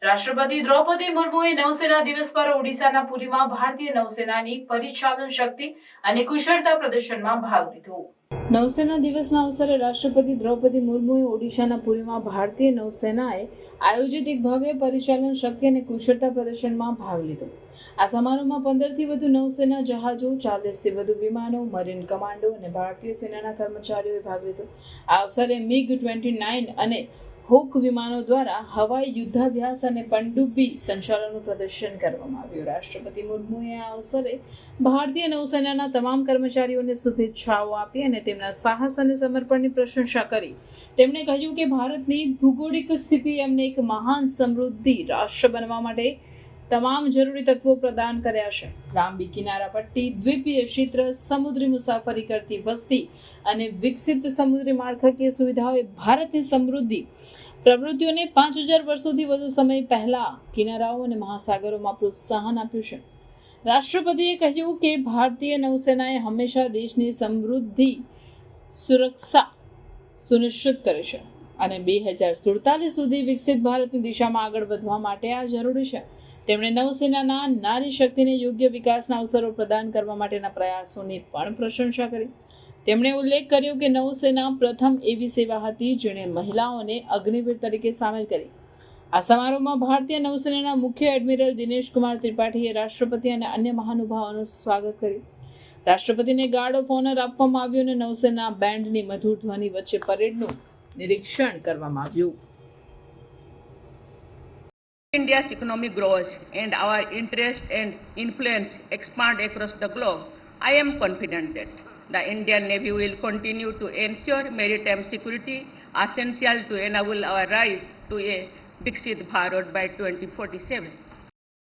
રાષ્ટ્રપતિ દ્રૌપદી મુર્મુએ નૌસેના દિવસ પર ઓડિશાના પુરીમાં ભારતીય નૌસેનાની પરિચાલન શક્તિ અને કુશળતા પ્રદર્શનમાં ભાગ લીધો। નૌસેના દિવસના અવસરે રાષ્ટ્રપતિ દ્રૌપદી મુર્મુએ ઓડિશાના પુરીમાં ભારતીય નૌસેનાએ આયોજિત એક ભવ્ય પરિચાલન શક્તિ અને કુશળતા પ્રદર્શનમાં ભાગ લીધો। આ સમારોહમાં 15થી વધુ નૌસેના જહાજો, 40થી વધુ વિમાનો, મરીન કમાન્ડો અને ભારતીય સેનાના કર્મચારીઓએ ભાગ લીધો। આ અવસરે MiG-29 અને હોક વિમાનો દ્વારા હવાઈ યુદ્ધાભ્યાસ અને પનડુબ્બી સંચાલનનું પ્રદર્શન કરવામાં આવ્યું। રાષ્ટ્રપતિ મુર્મુએ આ અવસરે ભારતીય નૌસેનાના તમામ કર્મચારીઓને શુભેચ્છાઓ આપી અને તેમના સાહસ અને સમર્પણની પ્રશંસા કરી। તેમણે કહ્યું કે ભારતની ભૌગોલિક સ્થિતિ અમને એક મહાન સમૃદ્ધિ રાષ્ટ્ર બનવા માટે તમામ જરૂરી તત્વો પ્રદાન કર્યા છે। લાંબી કિનારાપટ્ટી, દ્વીપીય ક્ષેત્ર, સમુદ્રી મુસાફરી કરતી વસ્તી અને વિકસિત સમુદ્રી માળખાકીય સુવિધાઓએ ભારતની સમૃદ્ધિ પ્રવૃત્તિઓને 5000 વર્ષોથી વધુ સમય પહેલા કિનારાઓ અને મહાસાગરોમાં પ્રોત્સાહન આપ્યું છે। રાષ્ટ્રપતિએ કહ્યું કે ભારતીય નૌસેનાએ હંમેશા દેશની સમૃદ્ધિ સુરક્ષા સુનિશ્ચિત કરી છે અને 2047 સુધી વિકસિત ભારતની દિશામાં આગળ વધવા માટે આ જરૂરી છે। તેમણે નૌસેનાના નારી શક્તિને યોગ્ય વિકાસના અવસરો પ્રદાન કરવા માટેના પ્રયાસોની પણ પ્રશંસા કરી। તેમણે ઉલ્લેખ કર્યો કે નૌસેના પ્રથમ એવી સેવા હતી જેણે મહિલાઓને અગ્નિવીર તરીકે સામેલ કરી। આ સમારોહમાં ભારતીય નૌસેનાના મુખ્ય એડમિરલ દિનેશ કુમાર ત્રિપાઠીએ રાષ્ટ્રપતિ અને અન્ય મહાનુભાવોનું સ્વાગત કર્યું। રાષ્ટ્રપતિને ગાર્ડ ઓફ ઓનર આપવામાં આવ્યું અને નૌસેના બેન્ડની મધુર ધ્વનિ વચ્ચે પરેડનું નિરીક્ષણ કરવામાં આવ્યું। India's economic growth and our interest and influence expand across the globe, I am confident that the Indian Navy will continue to ensure maritime security essential to enable our rise to a Viksit Bharat by 2047.